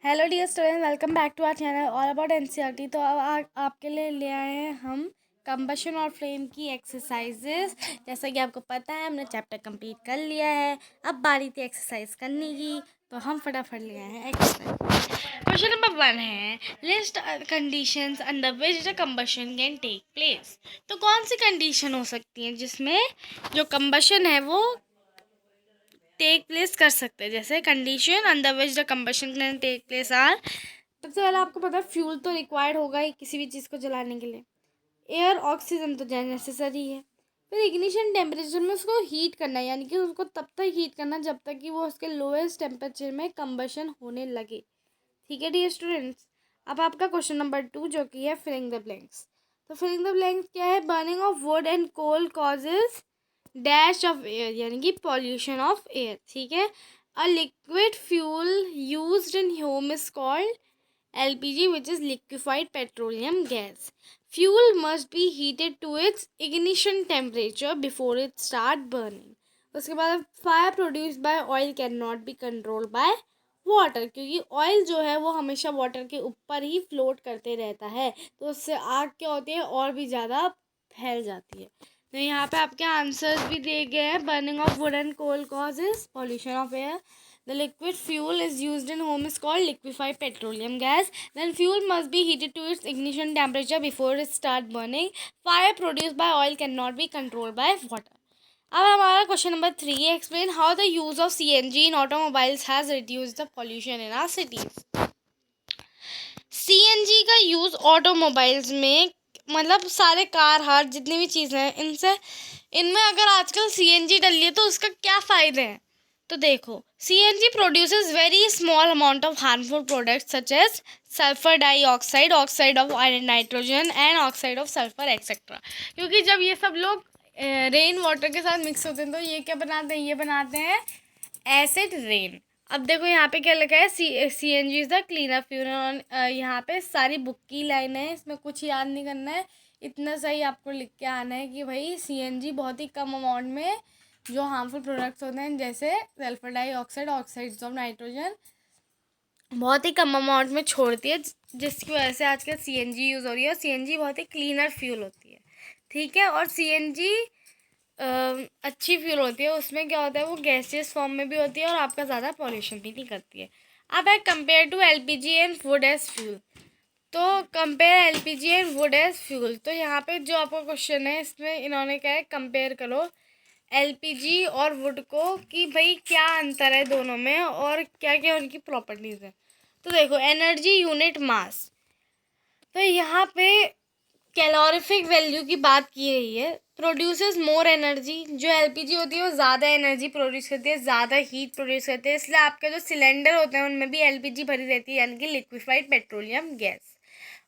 Hello dear student, welcome back to our channel all about NCERT. तो अब आपके लिए ले आए हैं हम कंबशन और फ्लेम की एक्सरसाइजेस। जैसा कि आपको पता है, हमने चैप्टर कंप्लीट कर लिया है। अब बारी थी एक्सरसाइज करने की, तो हम फटाफट ले आए हैं एक्सरसाइज। क्वेश्चन नंबर 1 है, list conditions under which the combustion can take place. तो कौन सी कंडीशन हो सकती है जिसमें जो कंबशन है वो टेक प्लेस कर सकते हैं। जैसे condition under which the combustion can take place are, सबसे पहले आपको पता है फ्यूल तो रिक्वायर्ड होगा ही किसी भी चीज़ को जलाने के लिए। एयर ऑक्सीजन तो नेसेसरी है। फिर इग्निशन टेम्परेचर में उसको हीट करना है, यानी कि उसको तब तक हीट करना जब तक कि वो उसके लोएस्ट टेम्परेचर में कंबशन होने लगे। ठीक है डियर स्टूडेंट्स। अब आपका क्वेश्चन नंबर 2 जो कि है फिलिंग द ब्लैंक्स। तो फिलिंग द ब्लैंक्स क्या है? Burning of wood and coal causes dash of air, यानी कि पॉल्यूशन ऑफ एयर। ठीक है। A liquid fuel used in home is called LPG, which is liquefied petroleum gas. Fuel must be heated to its ignition temperature before it start burning. उसके बाद fire produce by oil can not be controlled by water, क्योंकि oil जो है वो हमेशा water के ऊपर ही float करते रहता है, तो उससे आग क्या होती है और भी ज़्यादा फैल जाती है। तो यहाँ पे आपके आंसर्स भी दिए गए हैं। Burning of wood and coal causes pollution of air. The liquid fuel is used in home is called liquefied petroleum gas. Then fuel must be heated to its ignition temperature before it start burning. Fire produced by oil cannot be controlled by water. अब हमारा question number 3 है, explain how the use of CNG in automobiles has reduced the pollution in our cities. CNG का use automobiles में, मतलब सारे car हार जितनी भी चीज़ें हैं इनमें अगर आजकल CNG डली है तो उसका क्या फ़ायदे हैं। तो देखो, CNG produces very small amount of harmful products such as sulfur dioxide, oxide of nitrogen and oxide of sulfur etc. क्योंकि जब ये सब लोग रेन वाटर के साथ मिक्स होते हैं तो ये क्या बनाते हैं? ये बनाते हैं एसिड रेन। अब देखो यहाँ पे क्या लिखा है, CNG is the cleaner fuel. यहाँ पे सारी बुक की लाइन है, इसमें कुछ याद नहीं करना है, इतना सही आपको लिख के आना है कि भाई CNG बहुत ही कम अमाउंट में जो हार्मफुल प्रोडक्ट्स होते हैं जैसे sulphur dioxide, oxides of nitrogen, बहुत ही कम अमाउंट में छोड़ती है, जिसकी वजह से आजकल CNG यूज़ हो रही है। और CNG बहुत ही क्लीनर फ्यूल होती है। ठीक है। और CNG अच्छी फ्यूल होती है, उसमें क्या होता है वो गैसियस फॉर्म में भी होती है और आपका ज़्यादा पॉल्यूशन भी नहीं करती है। अब है compare to LPG and wood as fuel. तो compare LPG and wood as fuel. तो यहाँ पे जो आपका क्वेश्चन है इसमें इन्होंने क्या है, कंपेयर करो LPG और वुड को कि भाई क्या अंतर है दोनों में और क्या क्या उनकी प्रॉपर्टीज़ है। तो देखो, एनर्जी यूनिट मास, तो यहाँ पे कैलोरीफिक वैल्यू की बात की गई है। प्रोड्यूसेस मोर एनर्जी, जो LPG होती है वो ज़्यादा एनर्जी प्रोड्यूस करती है, ज़्यादा हीट प्रोड्यूस करती है, इसलिए आपके जो सिलेंडर होते हैं उनमें भी LPG भरी रहती है, यानी कि लिक्विफाइड पेट्रोलियम गैस।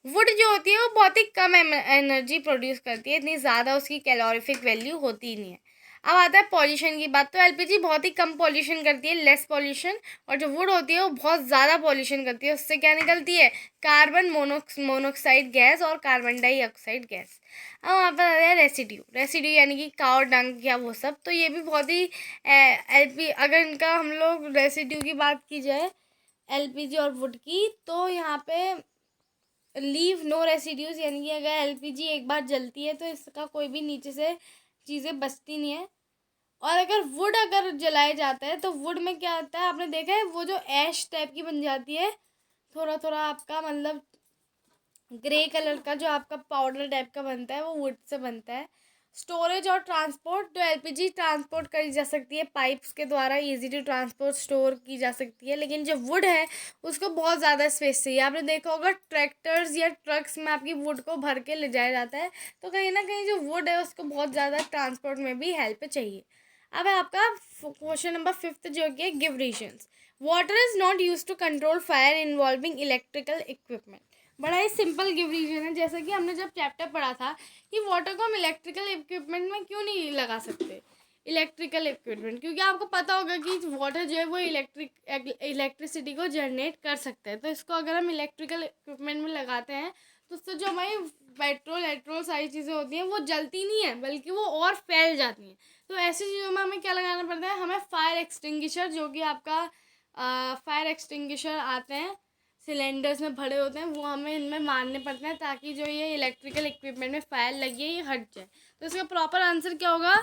वुड जो होती है वो बहुत ही कम एनर्जी प्रोड्यूस करती है, इतनी ज़्यादा उसकी कैलोरीफिक वैल्यू होती ही नहीं है। अब आता है पॉल्यूशन की बात। तो LPG बहुत ही कम पॉल्यूशन करती है, लेस पॉल्यूशन, और जो वुड होती है वो बहुत ज़्यादा पॉल्यूशन करती है। उससे क्या निकलती है? कार्बन मोनोक्साइड गैस और कार्बन डाइऑक्साइड गैस। अब वहाँ पर आता है रेसिड्यू यानी कि काउ डंग या वो सब। तो ये भी बहुत ही अगर इनका हम लोग रेसिड्यू की बात की जाए LPG और वुड की, तो यहाँ पे लीव नो रेसिड्यूज, यानी कि अगर LPG एक बार जलती है तो इसका कोई भी नीचे से चीज़ें बचती नहीं है। और अगर वुड अगर जलाया जाता है तो वुड में क्या होता है, आपने देखा है वो जो ऐश टाइप की बन जाती है, थोड़ा थोड़ा आपका मतलब ग्रे कलर का जो आपका पाउडर टाइप का बनता है वो वुड से बनता है। स्टोरेज और ट्रांसपोर्ट, तो LPG ट्रांसपोर्ट करी जा सकती है पाइप्स के द्वारा, इजी टू ट्रांसपोर्ट स्टोर की जा सकती है। लेकिन जो वुड है उसको बहुत ज़्यादा स्पेस चाहिए। आपने देखा होगा ट्रैक्टर्स या ट्रक्स में आपकी वुड को भर के ले जाया जाता है, तो कहीं ना कहीं जो वुड है उसको बहुत ज़्यादा ट्रांसपोर्ट में भी हेल्प चाहिए। अब है आपका क्वेश्चन नंबर 5 जो कि give reasons. Water is not use to control fire involving electrical equipment. बड़ा ही सिंपल गिव रीजन है, जैसा कि हमने जब चैप्टर पढ़ा था कि वाटर को हम इलेक्ट्रिकल इक्विपमेंट में क्यों नहीं लगा सकते। इलेक्ट्रिकल इक्विपमेंट, क्योंकि आपको पता होगा कि वाटर जो है वो इलेक्ट्रिसिटी को जनरेट कर सकता है। तो इसको अगर हम इलेक्ट्रिकल इक्विपमेंट में लगाते हैं तो उससे जो हमारी पेट्रोल सारी चीज़ें होती हैं वो जलती नहीं है, बल्कि वो और फैल जाती हैं। तो ऐसी चीज़ों में हमें क्या लगाना पड़ता है? हमें फायर एक्सटिंग्विशर, जो कि आपका फायर एक्सटिंग्विशर आते हैं सिलेंडर्स में भरे होते हैं वो हमें इनमें मारने पड़ते हैं ताकि जो ये इलेक्ट्रिकल इक्विपमेंट में फायर लगी है ये हट जाए। तो इसका प्रॉपर आंसर क्या होगा?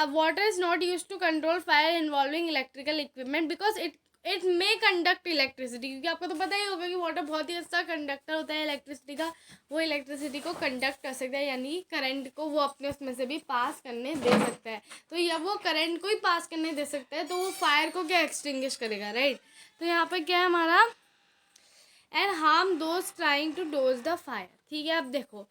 Water is not use to control fire involving electrical equipment because it may conduct electricity, क्योंकि आपको तो पता ही होगा कि वाटर बहुत ही अच्छा कंडक्टर होता है इलेक्ट्रिसिटी का। वो इलेक्ट्रिसिटी को कंडक्ट कर सकता है, यानी करंट को वो अपने उसमें से भी पास करने दे सकता है। तो या वो करंट को ही पास करने दे सकता है तो वो फायर को क्या एक्सटिंग्विश करेगा, राइट। तो यहाँ पर क्या है हमारा, and harm those trying to douse the fire. ठीक है, अब देखो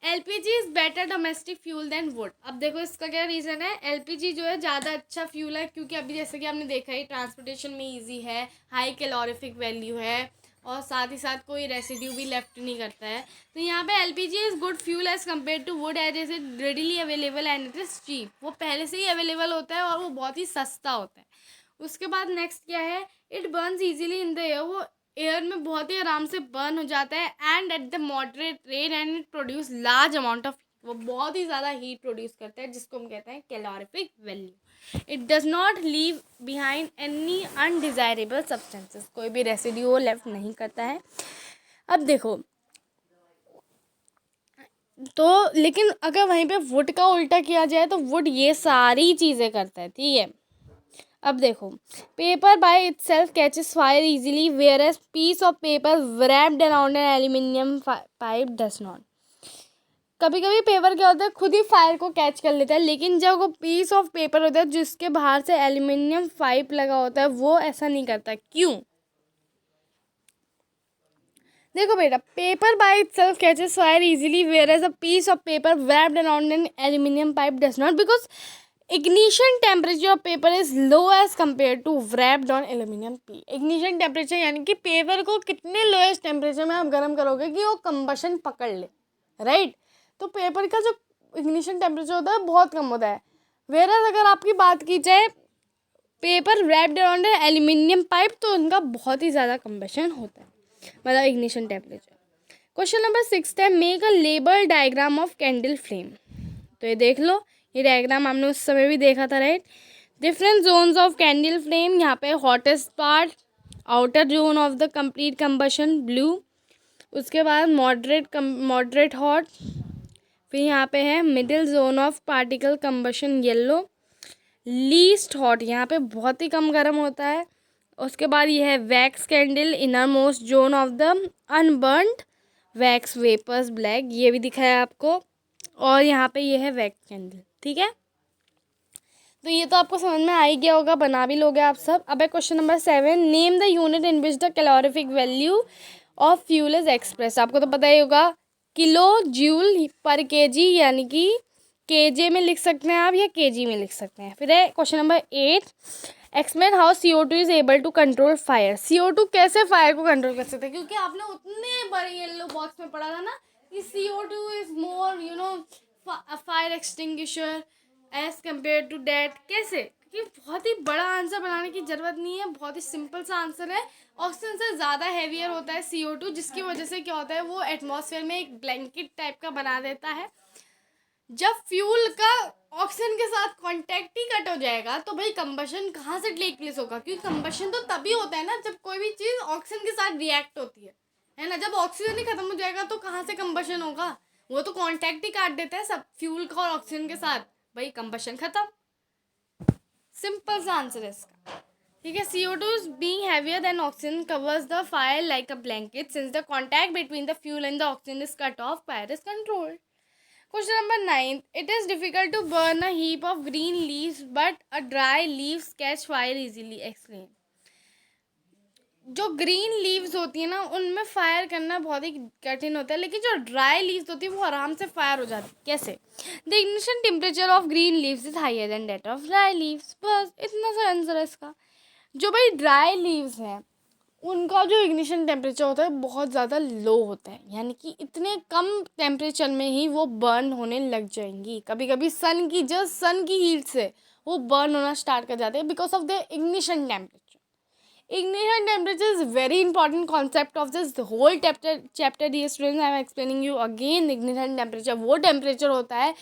LPG is better domestic fuel than wood. अब देखो इसका क्या रीज़न है, एलपीजी जो है ज़्यादा अच्छा फ्यूल है क्योंकि अभी जैसे कि आपने देखा ही ट्रांसपोर्टेशन में इजी है, हाई कैलोरीफिक वैल्यू है और साथ ही साथ कोई रेसिड्यू भी लेफ्ट नहीं करता है। तो यहाँ पे LPG is good fuel as compare to wood as is it readily available and it is cheap. वो पहले से ही अवेलेबल होता है और वो बहुत ही सस्ता होता है। उसके बाद नेक्स्ट क्या है, it Burns easily in the air. वो एयर में बहुत ही आराम से बर्न हो जाता है and at the moderate rate and it produce large amount of, वो बहुत ही ज़्यादा हीट प्रोड्यूस करता है जिसको हम कहते हैं calorific value. It does not leave behind any undesirable substances, कोई भी रेसिड्यू लेफ्ट नहीं करता है। अब देखो तो लेकिन अगर वहीं पे वुड का उल्टा किया जाए तो वुड ये सारी चीज़ें करता है, ठीक है। अब देखो paper by itself catches fire easily whereas piece of paper wrapped around an aluminium pipe does not. कभी कभी पेपर क्या होता है खुद ही फायर को कैच कर लेता है, लेकिन जब वो पीस ऑफ पेपर होता है जिसके बाहर से एल्यूमिनियम पाइप लगा होता है वो ऐसा नहीं करता। क्यों? देखो बेटा, paper by itself catches fire easily whereas a piece of paper wrapped around an aluminium pipe does not because ignition temperature of paper is low as compare to wrapped on aluminium P. Ignition temperature यानी कि paper को कितने lowest temperature में आप गर्म करोगे कि वो कंबशन पकड़ ले, राइट। तो पेपर का जो इग्निशन टेम्परेचर होता है बहुत कम होता है। वेरएज अगर आपकी बात की जाए paper wrapped around aluminium pipe तो उनका बहुत ही ज़्यादा कंबशन होता है, मतलब इग्निशन टेम्परेचर। क्वेश्चन नंबर 6 है make a label diagram of candle flame. तो ये देख लो, ये डायग्राम हमने उस समय भी देखा था, right. Different zones of candle flame, यहाँ पे hottest part, outer zone of the complete combustion blue, उसके बाद मॉडरेट हॉट, फिर यहाँ पे है middle zone of particle combustion yellow, least hot यहाँ पे बहुत ही कम गर्म होता है। उसके बाद ये है wax candle, innermost zone of the unburned wax vapours black, ये भी दिखा है आपको। और यहाँ पे ये है वैक्स कैंडल, ठीक है। तो ये तो आपको समझ में आ ही गया होगा, बना भी लोगे आप सब। अब है question number 7, name the unit in which the calorific value of fuel is express. आपको तो पता ही होगा किलो जूल पर केजी, यानी कि केजे में लिख सकते हैं आप या केजी में लिख सकते हैं। फिर है question number 8, explain how CO2 is able to control fire. CO2 कैसे फायर को कंट्रोल कर सकते हैं, क्योंकि आपने उतने बड़े येलो बॉक्स में पढ़ा था ना कि CO2 is more fire extinguisher as compare to that. कैसे? क्योंकि बहुत ही बड़ा आंसर बनाने की ज़रूरत नहीं है, बहुत ही सिंपल सा आंसर है। ऑक्सीजन से ज़्यादा हैवियर होता है CO2, जिसकी वजह से क्या होता है वो एटमॉस्फेयर में एक ब्लैंकेट टाइप का बना देता है। जब फ्यूल का ऑक्सीजन के साथ कांटेक्ट ही कट हो जाएगा तो भाई कंबशन कहाँ से टेक प्लेस होगा, क्योंकि कंबशन तो तभी होता है ना जब कोई भी चीज़ ऑक्सीजन के साथ रिएक्ट होती है ना। जब ऑक्सीजन ही खत्म हो जाएगा तो कहाँ से कंबशन होगा, वो तो कांटेक्ट ही काट देता है सब फ्यूल का और ऑक्सीजन के साथ, भाई कंबशन खत्म। सिंपल सा आंसर है इसका, ठीक है। CO2 is being heavier than oxygen covers the fire like a blanket. Since the contact between the fuel and the oxygen is cut off, fire is controlled. Question number 9. It is difficult to burn a heap of green leaves, but a dry leaves catch fire easily. Explain. जो green leaves होती है ना उनमें fire करना बहुत ही कठिन होता है, लेकिन जो ड्राई लीव्स होती है वो आराम से फायर हो जाती है। कैसे? The ignition temperature of green leaves is higher than that of dry leaves. बस इतना सा आंसर है इसका। जो भाई ड्राई लीव्स हैं उनका जो इग्निशन टेम्परेचर होता है बहुत ज़्यादा लो होता है, यानी कि इतने कम टेम्परेचर में ही वो बर्न होने लग जाएंगी। कभी कभी सन की हीट से वो बर्न होना स्टार्ट कर जाते हैं because of the ignition temperature. Ignition temperature is very important concept of this whole chapter dear students. I am explaining you again. Ignition temperature वो टेम्परेचर होता है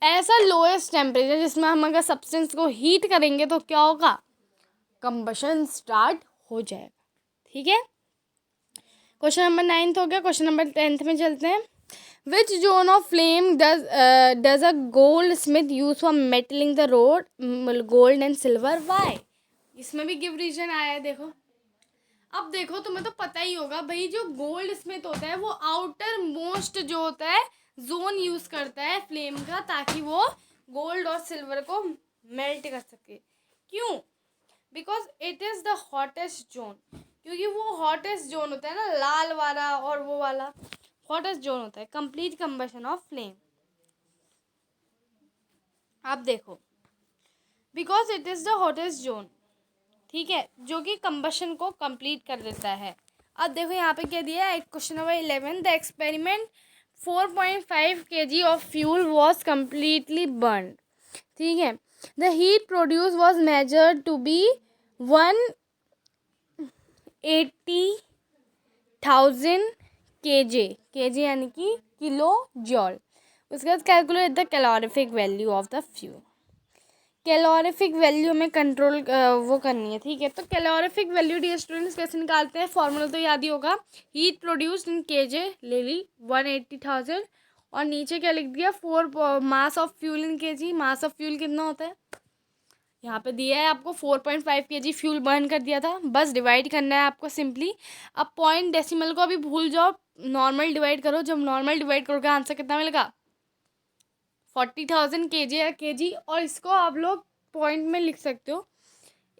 ऐसा लोएस्ट टेम्परेचर जिसमें हम अगर सब्सटेंस को हीट करेंगे तो क्या होगा, कंबशन स्टार्ट हो जाएगा, ठीक है। क्वेश्चन नंबर 9 हो गया। क्वेश्चन नंबर 10 में चलते हैं। Which zone of flame does a goldsmith use for melting the road gold and silver, why? इसमें भी गिव रीजन आया है, देखो। अब देखो, तुम्हें तो पता ही होगा भाई, जो गोल्ड स्मिथ होता है वो आउटर मोस्ट जो होता है जोन यूज करता है फ्लेम का, ताकि वो गोल्ड और सिल्वर को मेल्ट कर सके। क्यों? Because it is the hottest zone, क्योंकि वो हॉटेस्ट जोन होता है ना, लाल वाला और वो वाला हॉटेस्ट जोन होता है। Complete combustion of flame. अब देखो, because it is the hottest zone, ठीक है, जो कि कंबशन को कंप्लीट कर देता है। अब देखो यहाँ पे क्या दिया है, question number 11, the experiment 4.5 kg of fuel was completely burn, ठीक है। The heat produce was measured to be 180,000 kg यानी कि किलो जॉल। उसके बाद calculate the calorific value of the fuel. Calorific value में कंट्रोल वो करनी है, ठीक है। तो कैलोरीफिक वैल्यू डियर स्टूडेंट्स कैसे निकालते हैं, फॉर्मूला तो याद ही होगा। हीट प्रोड्यूस्ड इन केजे ले ली 180,000, और नीचे क्या लिख दिया, 4 mass of fuel in KG. Mass of fuel कितना होता है, यहाँ पे दिया है आपको 4.5 kg फ्यूल बर्न कर दिया था, बस डिवाइड करना है आपको सिंपली। अब पॉइंट डेसिमल को अभी भूल जाओ, नॉर्मल डिवाइड करो। जब नॉर्मल डिवाइड करोगे आंसर कितना मिलेगा, 40,000 kg। और इसको आप लोग पॉइंट में लिख सकते हो,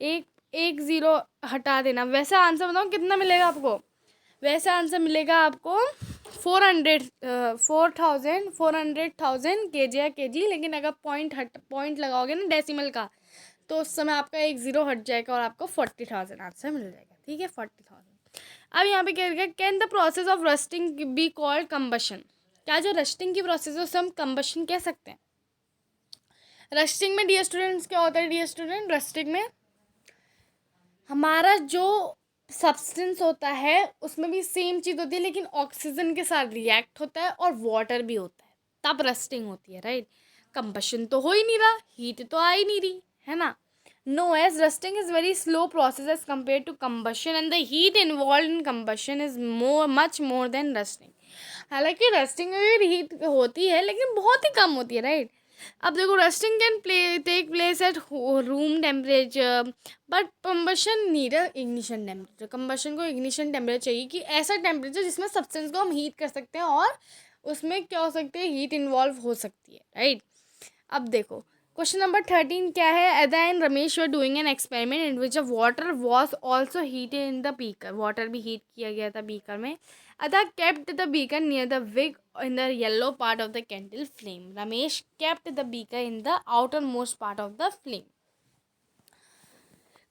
एक एक ज़ीरो हटा देना। वैसा आंसर बताओ कितना मिलेगा आपको, वैसा आंसर मिलेगा आपको 400,000 kg। लेकिन अगर पॉइंट लगाओगे ना डेसिमल का, तो उस समय आपका एक ज़ीरो हट जाएगा और आपको 40,000 आंसर मिल जाएगा, ठीक है, 40,000। अब यहाँ पे क्या लिखा है, can the process of rusting be called combustion. क्या जो रस्टिंग की प्रोसेस है उसे हम कंबशन कह सकते हैं। रस्टिंग में डियर स्टूडेंट्स क्या होता है, डियर स्टूडेंट, रस्टिंग में हमारा जो सब्सटेंस होता है उसमें भी सेम चीज़ होती है, लेकिन ऑक्सीजन के साथ रिएक्ट होता है और वाटर भी होता है, तब रस्टिंग होती है, राइट। कंबशन तो हो ही नहीं रहा, हीट तो आ ही नहीं रही, है ना। No, as rusting is very slow process as compare to combustion, and the heat involve in combustion is much more than rusting. हालांकि रस्टिंग में भी हीट होती है, लेकिन बहुत ही कम होती है, राइट। अब देखो, rusting can take place at room temperature, but combustion need ignition temperature. Combustion को इग्निशन टेम्परेचर चाहिए, कि ऐसा टेम्परेचर जिसमें सब्सटेंस को हम हीट कर सकते हैं और उसमें क्या हो सकती है, हीट इन्वॉल्व हो सकती है, राइट। अब देखो, क्वेश्चन नंबर 13 क्या है, Ada and Ramesh were doing an experiment in which water was also heated in the beaker. Water भी हीट किया गया था बीकर में। Ada kept the beaker near the wick in the yellow part of the candle flame. Ramesh kept the beaker in the outermost part of the flame.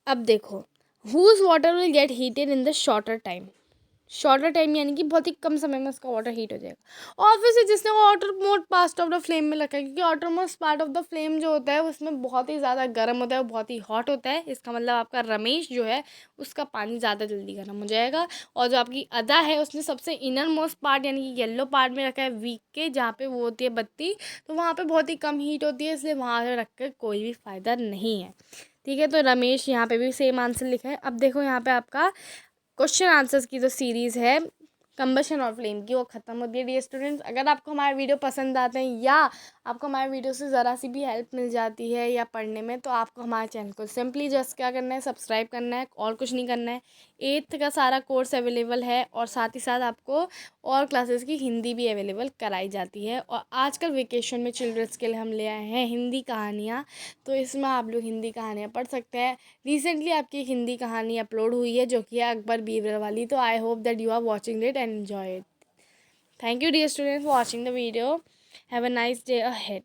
अब देखो, whose water will get heated in the shorter time? Shorter time यानी कि बहुत ही कम समय में उसका water heat हो जाएगा। ऑब्वियसली जिसने water most part of the flame में रखा है, क्योंकि water most part of the flame जो होता है उसमें बहुत ही ज़्यादा गर्म होता है, बहुत ही हॉट होता है। इसका मतलब आपका रमेश जो है उसका पानी ज़्यादा जल्दी गर्म हो जाएगा। और जो आपकी अदा है उसने सबसे इनर मोस्ट पार्ट यानी कि येलो पार्ट में रखा है वीक के, जहाँ पे वो होती है बत्ती, तो वहाँ पर बहुत ही कम हीट होती है, इसलिए वहाँ पर रख कर कोई भी फ़ायदा नहीं है, ठीक है। तो रमेश यहाँ पे भी सेम आंसर लिखा है। अब देखो यहाँ पे आपका क्वेश्चन आंसर्स की जो सीरीज़ है कंबशन और फ्लेम की, वो ख़त्म होती है डियर स्टूडेंट्स। अगर आपको हमारे वीडियो पसंद आते हैं या आपको हमारे वीडियो से ज़रा सी भी हेल्प मिल जाती है या पढ़ने में, तो आपको हमारे चैनल को सिंपली जस्ट क्या करना है, सब्सक्राइब करना है, और कुछ नहीं करना है। 8th का सारा कोर्स अवेलेबल है, और साथ ही साथ आपको और क्लासेस की हिंदी भी अवेलेबल कराई जाती है। और आजकल वेकेशन में चिल्ड्रंस के लिए हम ले आए हैं हिंदी कहानियाँ, तो इसमें आप लोग हिंदी कहानियाँ पढ़ सकते हैं। रिसेंटली आपकी एक हिंदी कहानी अपलोड हुई है जो कि है अकबर बीरबल वाली, तो I hope that you are watching it and enjoy it. Thank you dear students for watching the video. Have a nice day ahead.